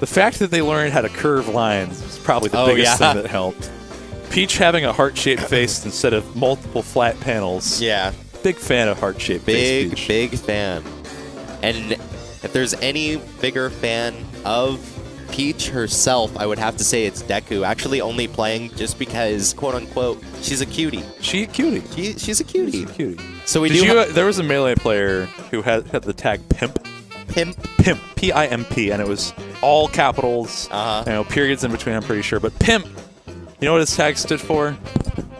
The fact that they learned how to curve lines is probably the biggest thing that helped. Peach having a heart-shaped face instead of multiple flat panels. Yeah. Big fan of heart-shaped face, Peach. Big fan. And if there's any bigger fan of Peach herself, I would have to say it's Deku. Actually only playing just because, quote-unquote, she's a cutie. She's a cutie. She's a cutie. She's a cutie. So there was a Melee player who had the tag Pimp. Pimp. P-I-M-P, and it was all capitals. Periods in between, I'm pretty sure. But Pimp, you know what his tag stood for?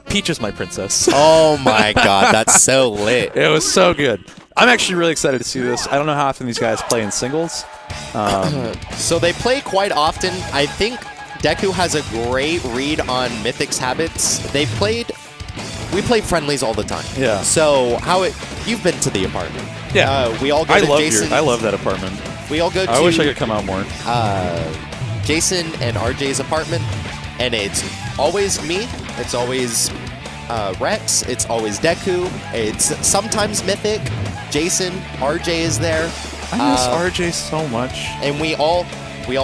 Peach is my princess. Oh my god, that's so lit. It was so good. I'm actually really excited to see this. I don't know how often these guys play in singles. So they play quite often. I think Deku has a great read on Mythic's habits. We play friendlies all the time. Yeah. So you've been to the apartment. Yeah. We all go to Jason. I love that apartment. We all go to. I wish I could come out more. Jason and RJ's apartment, and it's always me. It's always Rex. It's always Deku. It's sometimes Mythic. Jason, RJ is there. I miss RJ so much. And we all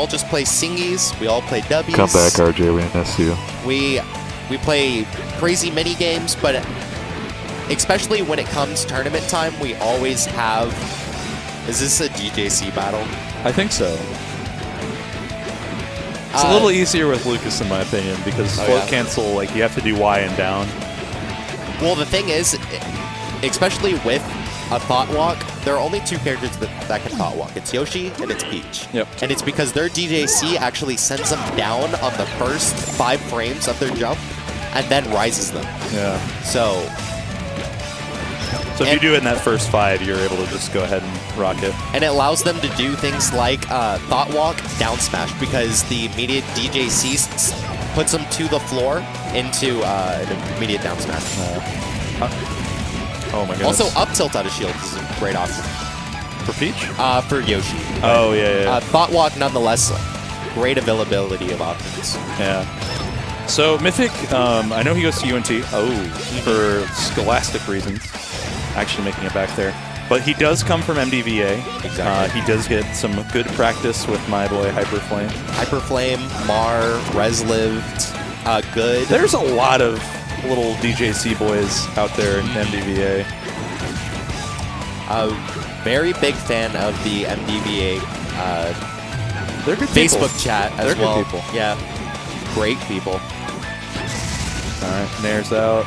just play singies. We all play W's. Come back, RJ. We miss you. We play crazy mini games, but especially when it comes tournament time, we always have. Is this a DJC battle? I think so. It's a little easier with Lucas, in my opinion, because float cancel, like, you have to do Y and down. Well, the thing is, especially with a Thought Walk, there are only two characters that can Thought Walk. It's Yoshi and it's Peach. Yep. And it's because their DJC actually sends them down on the first 5 frames of their jump and then rises them. Yeah. So if you do it in that first 5, you're able to just go ahead and rock it. And it allows them to do things like Thought Walk, down smash, because the immediate DJC puts them to the floor into an immediate down smash. Oh my goodness. Also, up tilt out of shield is a great option. For Peach? For Yoshi. Oh, yeah. Thought Walk, nonetheless, great availability of options. Yeah. So, Mythic, I know he goes to UNT. For scholastic reasons. Actually making it back there. But he does come from MDVA. Exactly. He does get some good practice with my boy Hyperflame. Hyperflame, Mar, Reslived, good. There's a lot of little DJC boys out there in MDVA. Very big fan of the MDVA They're good Facebook people. chat as They're well. Good people. Yeah, great people. All right, Nair's out.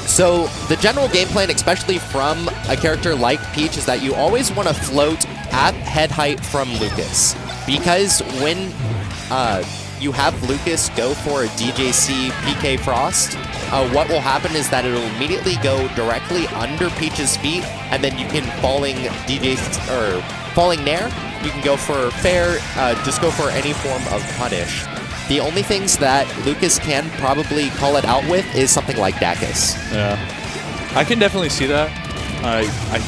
So the general game plan, especially from a character like Peach, is that you always want to float at head height from Lucas. Because when you have Lucas go for a DJC PK Frost, what will happen is that it'll immediately go directly under Peach's feet, and then you can falling Nair, you can go for fair, just go for any form of punish. The only things that Lucas can probably call it out with is something like Dacus. Yeah. I can definitely see that. I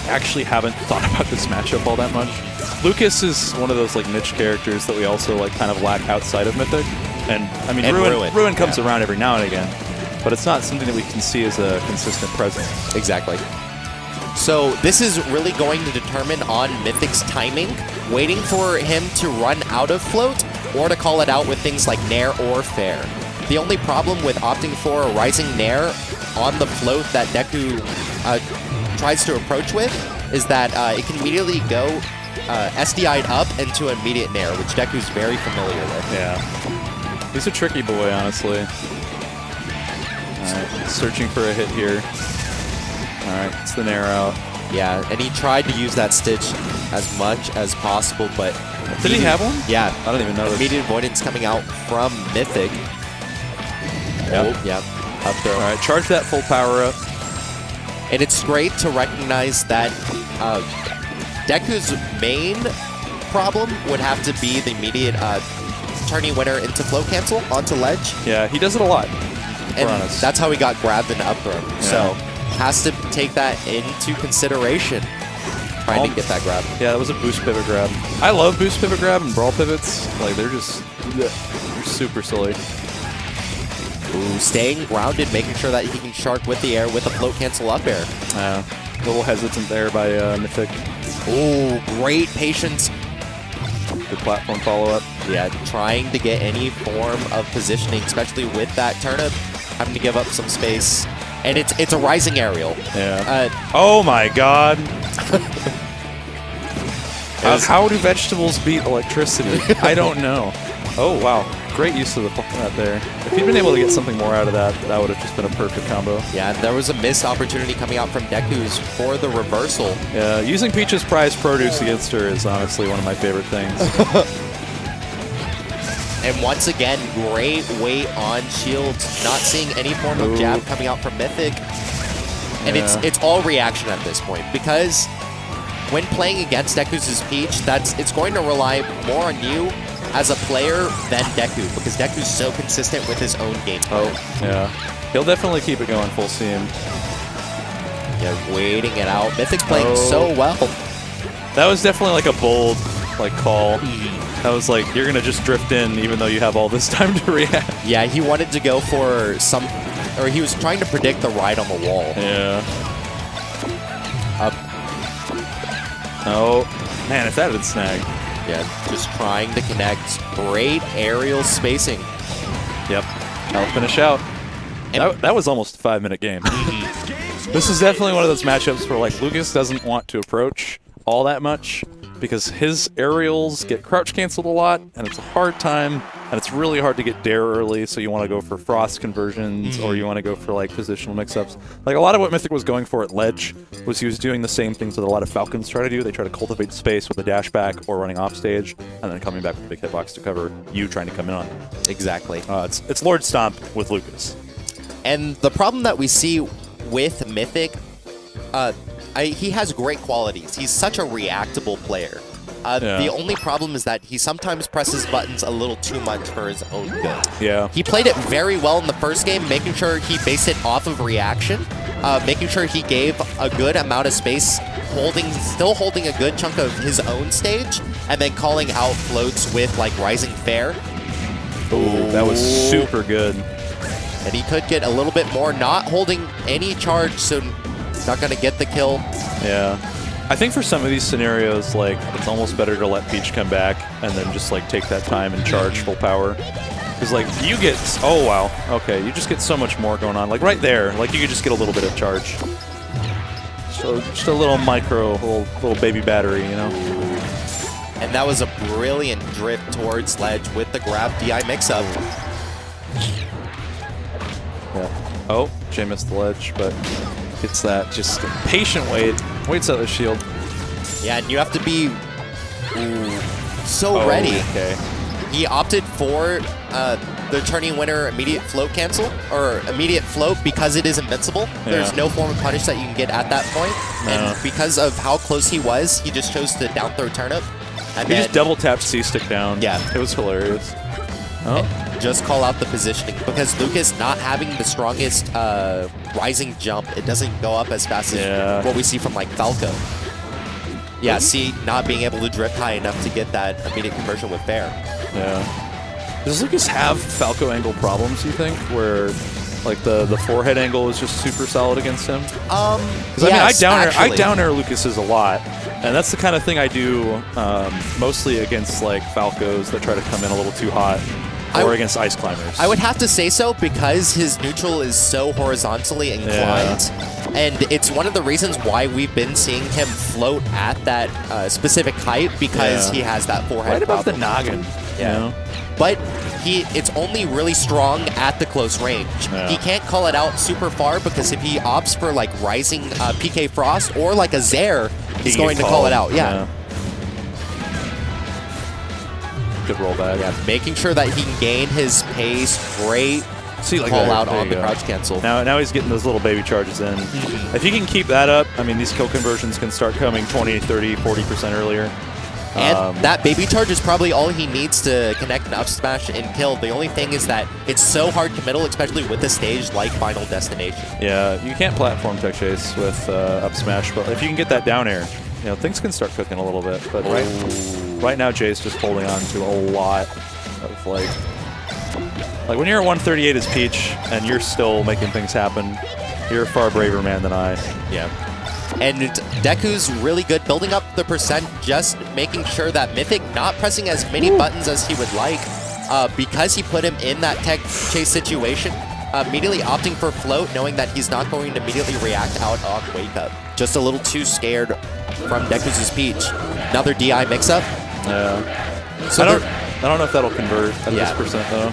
actually haven't thought about this matchup all that much. Lucas is one of those like niche characters that we also like kind of lack outside of Mythic. And I mean, Ruin comes around every now and again, but it's not something that we can see as a consistent presence. Exactly. So this is really going to determine on Mythic's timing, waiting for him to run out of float, or to call it out with things like Nair or Fair. The only problem with opting for a Rising Nair on the float that Deku tries to approach with is that it can immediately go SDI'd up into immediate Nair, which Deku's very familiar with. Yeah. He's a tricky boy, honestly. Alright, searching for a hit here. Alright, it's the Nair out. Yeah, and he tried to use that Stitch as much as possible, but... Did he have one? Yeah. I don't even know this. Immediate avoidance coming out from Mythic. Yep. Oh, yep. Up throw. Alright, charge that full power up. And it's great to recognize that Deku's main problem would have to be the immediate turning winner into float cancel onto ledge. Yeah, he does it a lot. And that's how he got grabbed in up throw. Yeah. So has to take that into consideration. Trying to get that grab. Yeah, that was a boost pivot grab. I love boost pivot grab and brawl pivots. Like, they're just they're super silly. Ooh, staying grounded, making sure that he can shark with the air with a float cancel up air. A little hesitant there by Mythic. Ooh, great patience. Good platform follow-up. Yeah, trying to get any form of positioning, especially with that turnip, having to give up some space. And it's a rising aerial. Yeah. Oh my god. How do vegetables beat electricity? I don't know. Oh wow. Great use of that there. If he'd been able to get something more out of that, that would have just been a perfect combo. Yeah, and there was a missed opportunity coming out from Deku's for the reversal. Yeah, using Peach's prized produce against her is honestly one of my favorite things. And once again, great weight on shields. Not seeing any form of jab coming out from Mythic. And it's all reaction at this point, because when playing against Deku's Peach, it's going to rely more on you as a player than Deku, because Deku's so consistent with his own game. Oh, yeah. He'll definitely keep it going full steam. Yeah, waiting it out. Mythic playing so well. That was definitely like a bold call. That was like, you're going to just drift in even though you have all this time to react. Yeah, he wanted to go for he was trying to predict the ride on the wall. Yeah. Up. Oh, man, if that had snagged. Yeah, just trying to connect. Great aerial spacing. Yep. That'll finish out. That was almost a 5-minute game. This is definitely one of those matchups where like Lucas doesn't want to approach all that much because his aerials get crouch canceled a lot, and it's a hard time, and it's really hard to get dare early, so you want to go for frost conversions, or you want to go for like positional mix-ups. Like a lot of what Mythic was going for at ledge was he was doing the same things that a lot of Falcons try to do. They try to cultivate space with a dash back or running off stage, and then coming back with a big hitbox to cover you trying to come in on. Exactly. It's Lord Stomp with Lucas. And the problem that we see with Mythic, he has great qualities. He's such a reactable player. The only problem is that he sometimes presses buttons a little too much for his own good. Yeah. He played it very well in the first game, making sure he based it off of reaction, making sure he gave a good amount of space, still holding a good chunk of his own stage, and then calling out floats with like Rising Fair. Ooh, that was super good. And he could get a little bit more, not holding any charge, so not going to get the kill. Yeah. I think for some of these scenarios, like, it's almost better to let Peach come back and then just, like, take that time and charge full power. Because, like, you get... Oh, wow. Okay, you just get so much more going on. Like, right there, like, you could just get a little bit of charge. So, just a little micro, little baby battery, you know? And that was a brilliant drift towards ledge with the grab DI mix-up. Yeah. Oh, Jay missed the ledge, but it's that just patient wait. Waits out the shield. Yeah, and you have to be so ready. Okay. He opted for the turning winner immediate float cancel, or immediate float, because it is invincible. Yeah. There's no form of punish that you can get at that point. No. And because of how close he was, he just chose to down throw turnip. And he just double tapped C-stick down. Yeah. It was hilarious. Oh. Just call out the positioning, because Lucas not having the strongest rising jump, it doesn't go up as fast as what we see from like Falco. Yeah, see, not being able to drift high enough to get that immediate conversion with Fair. Yeah. Does Lucas have Falco angle problems, you think, where like the forehead angle is just super solid against him? Because yes, I down air Lucas's a lot, and that's the kind of thing I do mostly against like Falcos that try to come in a little too hot. Or against ice climbers. I would have to say so, because his neutral is so horizontally inclined. And it's one of the reasons why we've been seeing him float at that specific height, because he has that forehead right above problem. the noggin. Yeah. You know? But it's only really strong at the close range. He can't call it out super far, because if he opts for like rising PK Frost or like a Zaire, he's going to call it out. Yeah. Good roll back. Yeah, making sure that he can gain his pace. Great call out on the crouch cancel. Now he's getting those little baby charges in. If he can keep that up, I mean, these kill conversions can start coming 20, 30, 40% earlier. And that baby charge is probably all he needs to connect an up smash and kill. The only thing is that it's so hard committal, especially with a stage like Final Destination. Yeah, you can't platform tech chase with up smash, but if you can get that down air, you know, things can start cooking a little bit. But right now, Jay's just holding on to a lot of like when you're at 138 as Peach and you're still making things happen, you're a far braver man than I. Yeah. And Deku's really good, building up the percent, just making sure that Mythic not pressing as many buttons as he would like, because he put him in that tech chase situation, immediately opting for float, knowing that he's not going to immediately react out on wake up. Just a little too scared from Deku's Peach. Another DI mix-up. Yeah. So I don't know if that'll convert at this percent, though.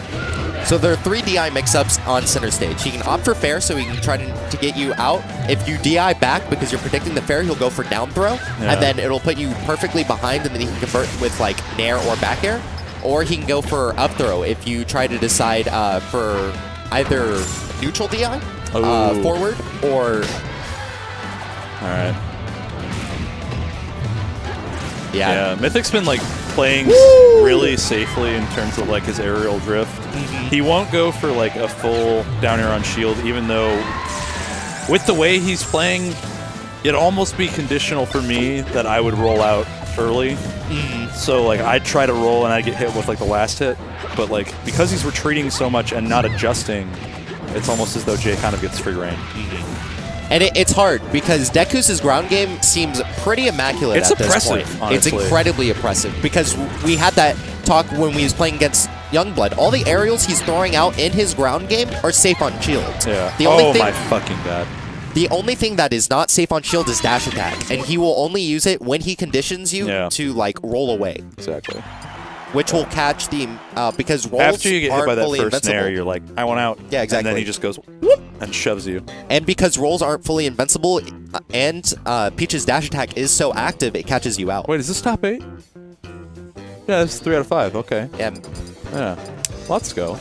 So there are 3 DI mix-ups on center stage. He can opt for fair, so he can try to get you out. If you DI back because you're predicting the fair, he'll go for down throw, and then it'll put you perfectly behind, and then he can convert with like nair or back air. Or he can go for up throw if you try to decide for either neutral DI, forward, or... All right. Yeah. Mythic's been like playing really safely in terms of like his aerial drift. He won't go for like a full down air on shield, even though with the way he's playing, it'd almost be conditional for me that I would roll out early. So like I'd try to roll and I'd get hit with like the last hit, but like because he's retreating so much and not adjusting, it's almost as though Jay kind of gets free reign. And it's hard because Deku's ground game seems pretty immaculate at this point. Honestly. It's incredibly oppressive because we had that talk when we was playing against Youngblood. All the aerials he's throwing out in his ground game are safe on shield. Yeah. The only thing, my fucking god. The only thing that is not safe on shield is dash attack, and he will only use it when he conditions you to like roll away. Exactly. Which will catch the because rolls after you get hit by that fully first invincible. nair, you're like, I want out. Yeah, exactly. And then he just goes whoop and shoves you. And because rolls aren't fully invincible, and Peach's dash attack is so active, it catches you out. Wait, is this top 8? Yeah, it's 3 out of 5. Okay. Yeah. Let's go.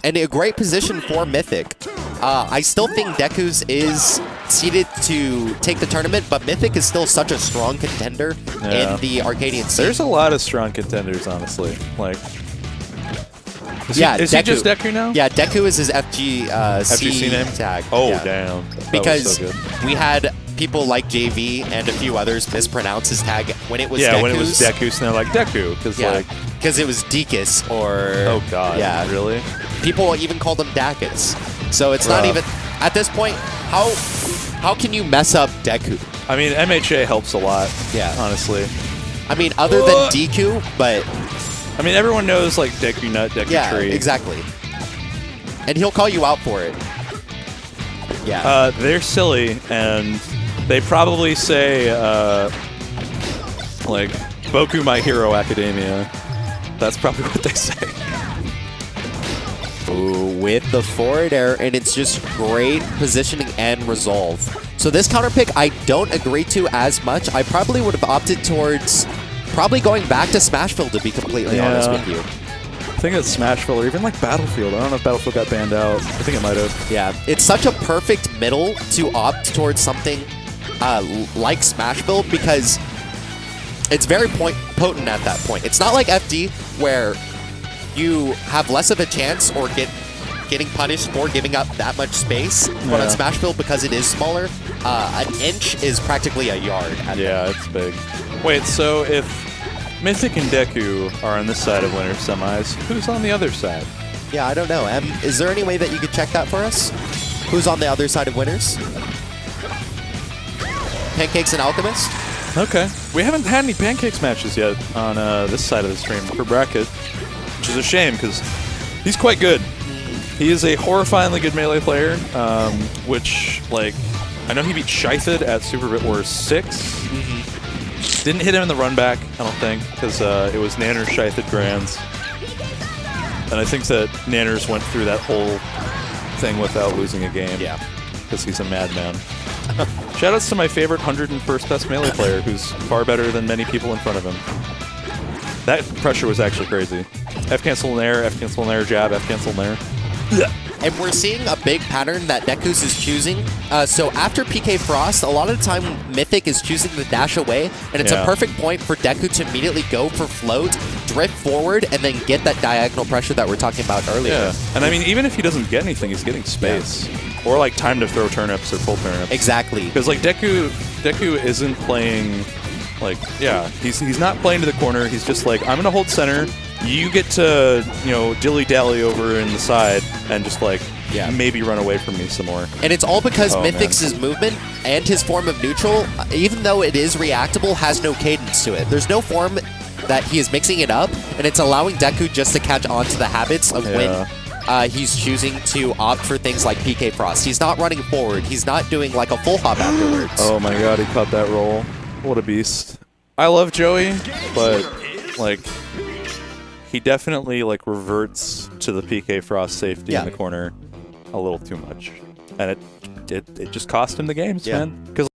And a great position for Mythic. I still think Deku's is seeded to take the tournament, but Mythic is still such a strong contender in the Arcadian scene. There's a lot of strong contenders, honestly. Like, is he just Deku now? Yeah, Deku is his FGC name tag. Oh, yeah. damn. That because was so good. we had people like JV and a few others mispronounce his tag when it was Deku's. when it was Deku, so they're like Deku, because it was Dekus or... Oh, God. Yeah. Really? People even called him Dakus. So it's not even... At this point, how can you mess up Deku? I mean, MHA helps a lot, honestly. I mean, other than DQ, but... I mean, everyone knows, like, Deku Nut, Deku Tree. Yeah, exactly. And he'll call you out for it. Yeah. They're silly, and they probably say, like, Boku My Hero Academia. That's probably what they say. Ooh, with the forward air, and it's just great positioning and resolve. So this counter pick I don't agree to as much. I probably would have opted towards probably going back to Smashville, to be completely honest with you. I think it's Smashville or even like Battlefield. I don't know if Battlefield got banned out. I think it might have. Yeah, it's such a perfect middle to opt towards something like Smashville because it's very potent at that point. It's not like FD where you have less of a chance or getting punished for giving up that much space. But on Smashville, because it is smaller, an inch is practically a yard. It's big. Wait, so if Mythic and Deku are on this side of winner semis, who's on the other side? Yeah, I don't know. Is there any way that you could check that for us? Who's on the other side of winners? Pancakes and Alchemist? Okay. We haven't had any Pancakes matches yet on this side of the stream for bracket, which is a shame because he's quite good. He is a horrifyingly good melee player, which, like, I know he beat Shythed at Super Bit Wars 6. Didn't hit him in the run back, I don't think, because it was Nanners Shythed Grands. And I think that Nanners went through that whole thing without losing a game. Yeah. Because he's a madman. Shoutouts to my favorite 101st best melee player, who's far better than many people in front of him. That pressure was actually crazy. F-cancel nair, F-cancel nair, jab, F-cancel nair. And we're seeing a big pattern that Dekus is choosing. So after PK Frost, a lot of the time Mythic is choosing the dash away, and it's a perfect point for Deku to immediately go for float, drift forward, and then get that diagonal pressure that we're talking about earlier. Yeah, and I mean, even if he doesn't get anything, he's getting space. Or like time to throw turnips or pull turnips. Exactly. Because like Deku isn't playing, like, he's not playing to the corner. He's just like, I'm gonna hold center. You get to, dilly-dally over in the side and just, like, Yeah. maybe run away from me some more. And it's all because Oh, Mythic's movement and his form of neutral, even though it is reactable, has no cadence to it. There's no form that he is mixing it up, and it's allowing Deku just to catch on to the habits of when he's choosing to opt for things like PK Frost. He's not running forward. He's not doing like a full hop afterwards. Oh my god, he caught that roll. What a beast. I love Joey, but like he definitely like reverts to the PK Frost safety in the corner a little too much. And it just cost him the games, man. Because